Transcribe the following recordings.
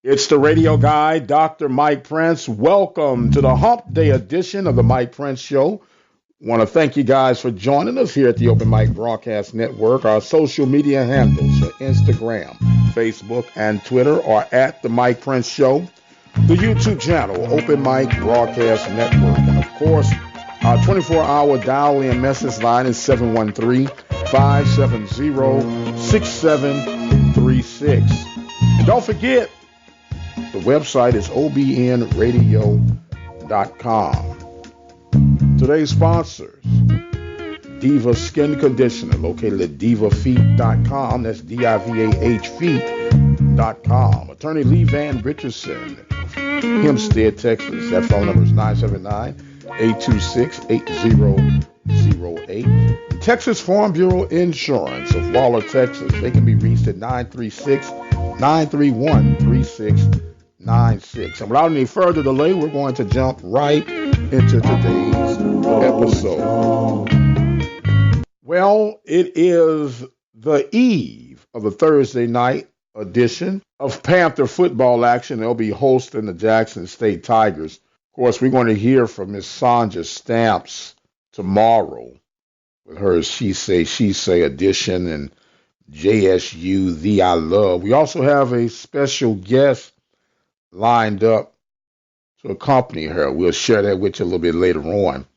It's the radio guy, Dr. Mike Prince. Welcome to the Hump Day edition of the Mike Prince Show. Want to thank you guys for joining us here at the Open Mic Broadcast Network. Our social media handles are Instagram, Facebook, and Twitter are at the Mike Prince Show. The YouTube channel, Open Mic Broadcast Network. And of course, our 24-hour dial-in message line is 713-570-6736. And don't forget, the website is obnradio.com. Today's sponsors, Diva Skin Conditioner, located at divafeet.com. That's D-I-V-A-H feet.com. Attorney Lee Van Richardson, Hempstead, Texas. That phone number is 979-826-8008. Texas Farm Bureau Insurance of Waller, Texas. They can be reached at 936-931-3696. And without any further delay, we're going to jump right into today's episode. Well, it is the eve of the Thursday night edition of Panther football action. They'll be hosting the Jackson State Tigers. Of course, we're going to hear from Miss Sonja Stamps tomorrow with her She Say edition and JSU The I Love. We also have a special guest lined up to accompany her. We'll share that with you a little bit later on.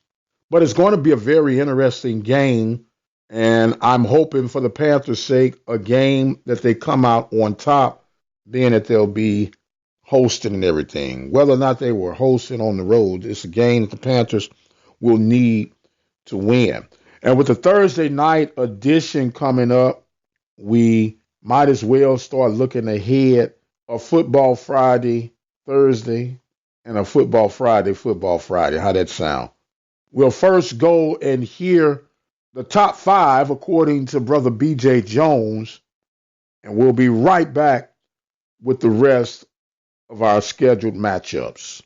But it's going to be a very interesting game, and I'm hoping for the Panthers' sake, a game that they come out on top, being that they'll be hosting and everything. Whether or not they were hosting on the road, it's a game that the Panthers will need to win. And with the Thursday night edition coming up, we might as well start looking ahead of Football Friday, Thursday, and a Football Friday. How that sound? We'll first go and hear the top five according to Brother B.J. Jones, and we'll be right back with the rest of our scheduled matchups.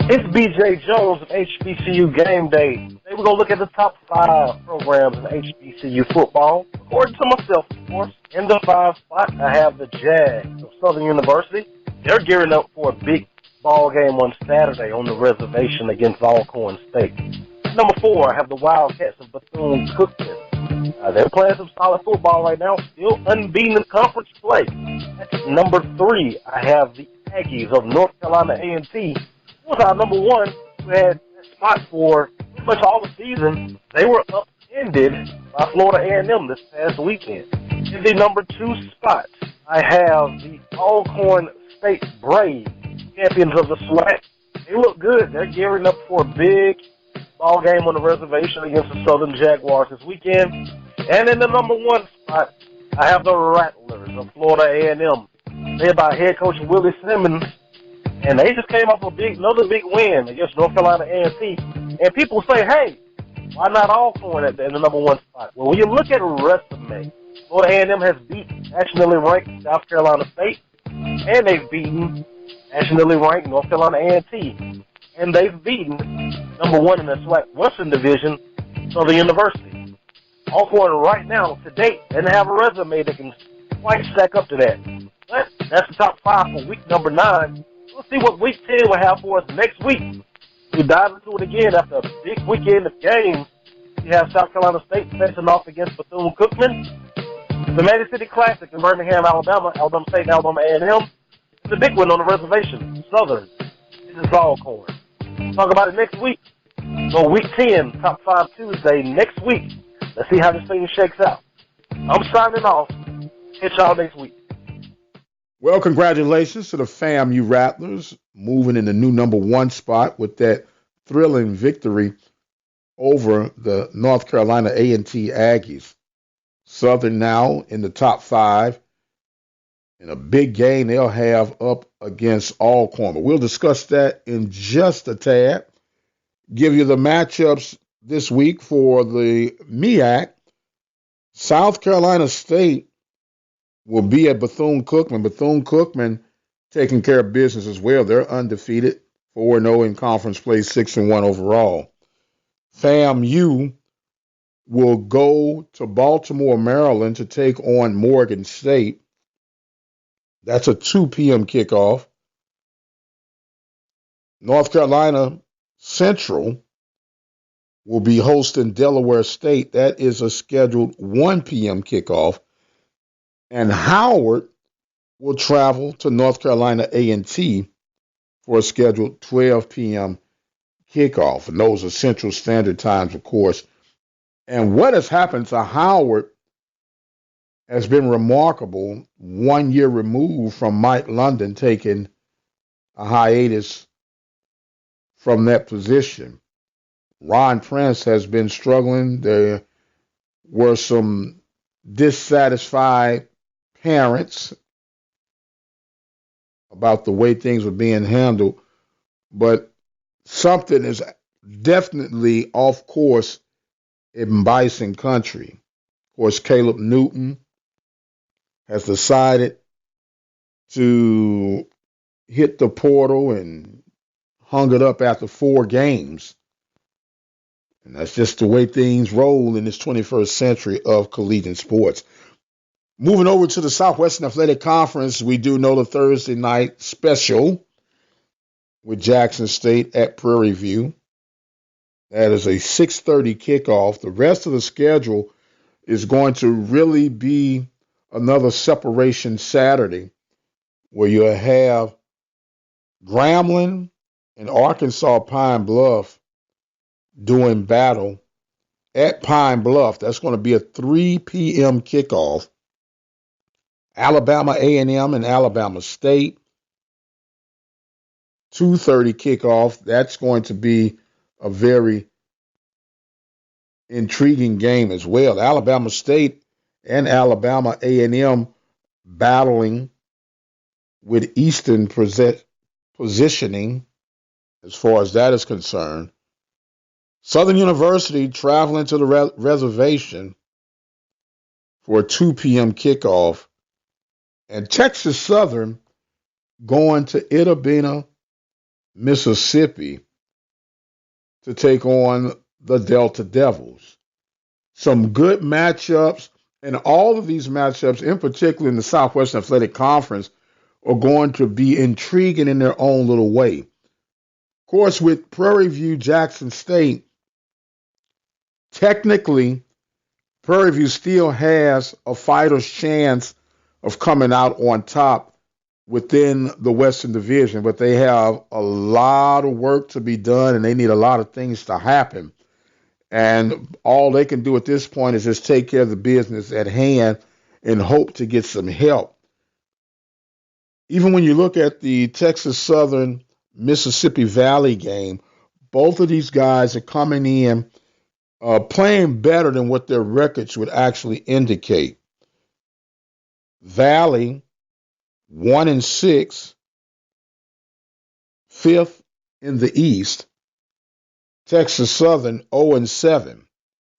It's B.J. Jones of HBCU Game Day. Today we're going to look at the top five programs in HBCU football. According to myself, of course, in the five spot, I have the Jags of Southern University. They're gearing up for a big ball game on Saturday on the reservation against Alcorn State. Number four, I have the Wildcats of Bethune-Cookman. They're playing some solid football right now, still unbeaten in conference play. At number three, I have the Aggies of North Carolina A&T. Was our number one, who had that spot for pretty much all the season. They were upended by Florida A&M this past weekend. In the number two spot, I have the Alcorn State Braves, champions of the SWAC. They look good. They're gearing up for a big ball game on the reservation against the Southern Jaguars this weekend. And in the number one spot, I have the Rattlers of Florida A&M, led by head coach Willie Simmons. And they just came off another big win against North Carolina A&T. And people say, hey, why not Alcorn in the number one spot? Well, when you look at a resume, Florida A&M has beaten nationally ranked South Carolina State, and they've beaten nationally ranked North Carolina A&T. And they've beaten number one in the SWAC Western Division, Southern University. Alcorn right now, to date, doesn't have a resume that can quite stack up to that. But that's the top five for week number 9. We'll see what week 10 will have for us next week. We dive into it again after a big weekend of games. We have South Carolina State facing off against Bethune-Cookman. The Magic City Classic in Birmingham, Alabama, Alabama State and Alabama A&M. It's a big one on the reservation, Southern. This is Alcorn. Talk about it next week. So week 10, top 5 Tuesday, next week. Let's see how this thing shakes out. I'm signing off. Catch y'all next week. Well, congratulations to the FAMU Rattlers moving in the new number one spot with that thrilling victory over the North Carolina A&T Aggies. Southern now in the top 5 in a big game they'll have up against Alcorn. But we'll discuss that in just a tad. Give you the matchups this week for the MEAC. South Carolina State will be at Bethune-Cookman. Bethune-Cookman taking care of business as well. They're undefeated, 4-0 in conference play, 6-1 overall. FAMU will go to Baltimore, Maryland to take on Morgan State. That's a 2 p.m. kickoff. North Carolina Central will be hosting Delaware State. That is a scheduled 1 p.m. kickoff. And Howard will travel to North Carolina A&T for a scheduled 12 p.m. kickoff. And those are Central Standard Times, of course. And what has happened to Howard has been remarkable. 1 year removed from Mike London taking a hiatus from that position. Ron Prince has been struggling. There were some dissatisfied parents about the way things were being handled, but something is definitely off course in Bison country. Of course, Caleb Newton has decided to hit the portal and hung it up after 4 games. And that's just the way things roll in this 21st century of collegiate sports. Moving over to the Southwestern Athletic Conference, we do know the Thursday night special with Jackson State at Prairie View. That is a 6:30 kickoff. The rest of the schedule is going to really be another separation Saturday where you'll have Grambling and Arkansas Pine Bluff doing battle at Pine Bluff. That's going to be a 3 p.m. kickoff. Alabama A&M and Alabama State, 2:30 kickoff. That's going to be a very intriguing game as well. Alabama State and Alabama A&M battling with Eastern positioning as far as that is concerned. Southern University traveling to the reservation for a 2 p.m. kickoff. And Texas Southern going to Itta Bena, Mississippi to take on the Delta Devils. Some good matchups, and all of these matchups, in particular in the Southwestern Athletic Conference, are going to be intriguing in their own little way. Of course, with Prairie View, Jackson State, technically, Prairie View still has a fighter's chance of coming out on top within the Western Division, but they have a lot of work to be done and they need a lot of things to happen. And all they can do at this point is just take care of the business at hand and hope to get some help. Even when you look at the Texas Southern Mississippi Valley game, both of these guys are coming in playing better than what their records would actually indicate. Valley 1-6, 5th in the East. Texas Southern 0-7,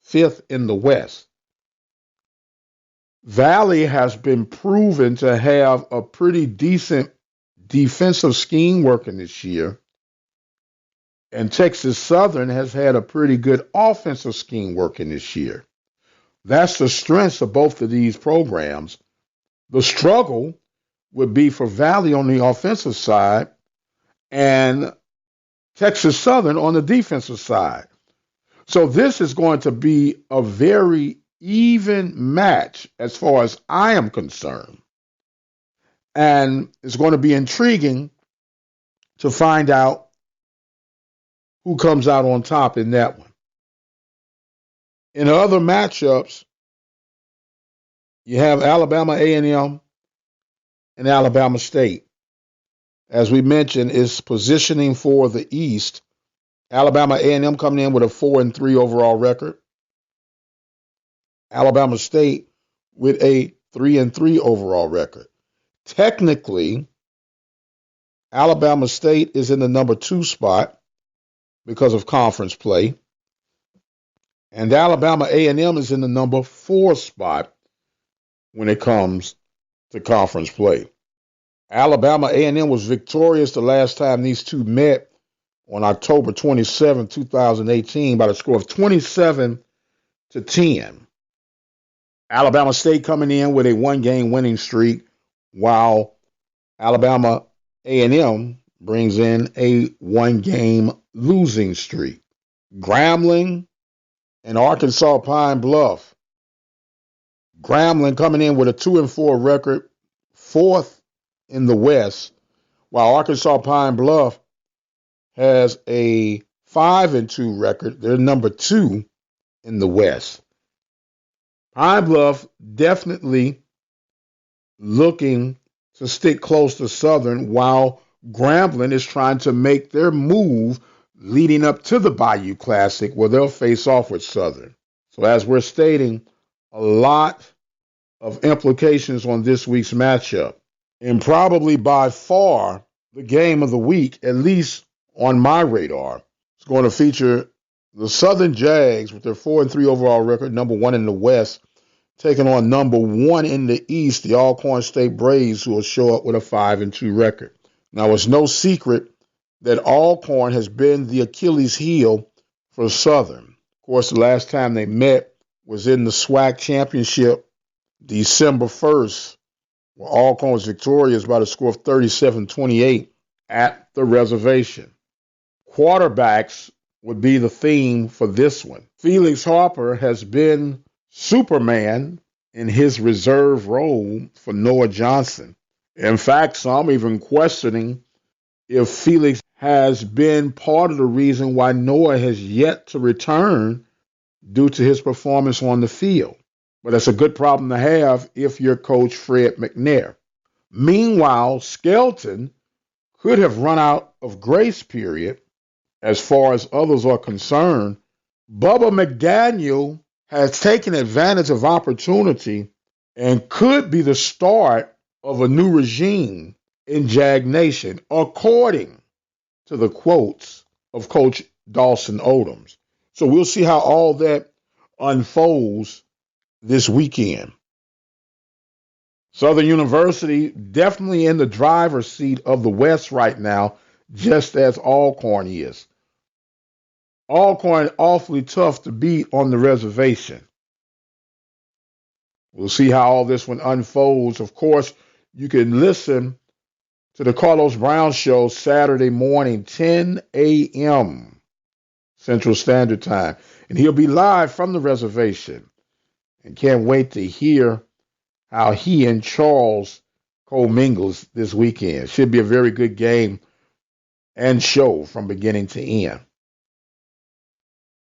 5th in the West. Valley has been proven to have a pretty decent defensive scheme working this year. And Texas Southern has had a pretty good offensive scheme working this year. That's the strengths of both of these programs. The struggle would be for Valley on the offensive side and Texas Southern on the defensive side. So this is going to be a very even match as far as I am concerned. And it's going to be intriguing to find out who comes out on top in that one. In other matchups, you have Alabama A&M and Alabama State. As we mentioned, is positioning for the East. Alabama A&M coming in with a 4-3 overall record. Alabama State with a 3-3 overall record. Technically, Alabama State is in the number 2 spot because of conference play. And Alabama A&M is in the number 4 spot when it comes to conference play. Alabama A&M was victorious the last time these two met on October 27, 2018 by the score of 27-10. Alabama State coming in with a 1-game winning streak while Alabama A&M brings in a one-game losing streak. Grambling and Arkansas Pine Bluff. Grambling coming in with a 2-4 record, fourth in the West, while Arkansas Pine Bluff has a 5-2 record. They're number 2 in the West. Pine Bluff definitely looking to stick close to Southern, while Grambling is trying to make their move leading up to the Bayou Classic, where they'll face off with Southern. So as we're stating, a lot of implications on this week's matchup. And probably by far the game of the week, at least on my radar, is going to feature the Southern Jags with their 4-3 overall record, number 1 in the West, taking on number 1 in the East, the Alcorn State Braves, who will show up with a 5-2 record. Now, it's no secret that Alcorn has been the Achilles heel for Southern. Of course, the last time they met was in the SWAC championship, December 1st, where Alcorn was victorious by the score of 37-28 at the reservation. Quarterbacks would be the theme for this one. Felix Harper has been Superman in his reserve role for Noah Johnson. In fact, some even questioning if Felix has been part of the reason why Noah has yet to return due to his performance on the field. But that's a good problem to have if you're Coach Fred McNair. Meanwhile, Skelton could have run out of grace period as far as others are concerned. Bubba McDaniel has taken advantage of opportunity and could be the start of a new regime in Jag Nation, according to the quotes of Coach Dawson Odoms. So we'll see how all that unfolds this weekend. Southern University definitely in the driver's seat of the West right now, just as Alcorn is. Alcorn awfully tough to beat on the reservation. We'll see how all this one unfolds. Of course, you can listen to the Carlos Brown Show Saturday morning, 10 a.m. Central Standard Time. And he'll be live from the reservation. And can't wait to hear how he and Charles co-mingles this weekend. Should be a very good game and show from beginning to end.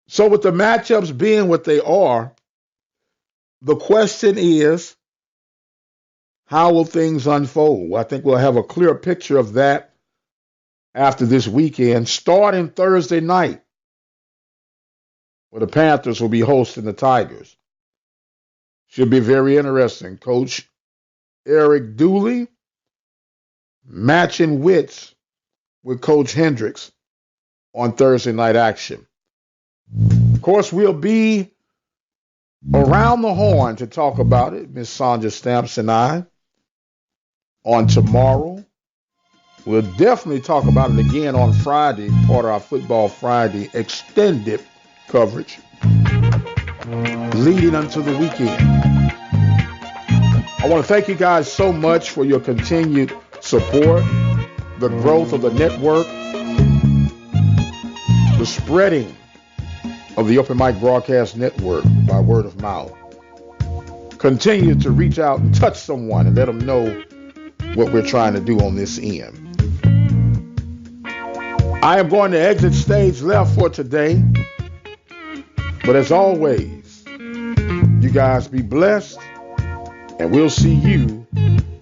So with the matchups being what they are, the question is, how will things unfold? I think we'll have a clear picture of that after this weekend, starting Thursday night, where the Panthers will be hosting the Tigers. Should be very interesting. Coach Eric Dooley matching wits with Coach Hendricks on Thursday night action. Of course, we'll be around the horn to talk about it, Miss Sandra Stamps and I, on tomorrow. We'll definitely talk about it again on Friday, part of our Football Friday extended coverage leading unto the weekend. I want to thank you guys so much for your continued support, the growth of the network, the spreading of the Open Mic Broadcast Network by word of mouth. Continue to reach out and touch someone and let them know what we're trying to do on this end. I am going to exit stage left for today. But as always, you guys be blessed, and we'll see you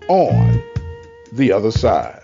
on the other side.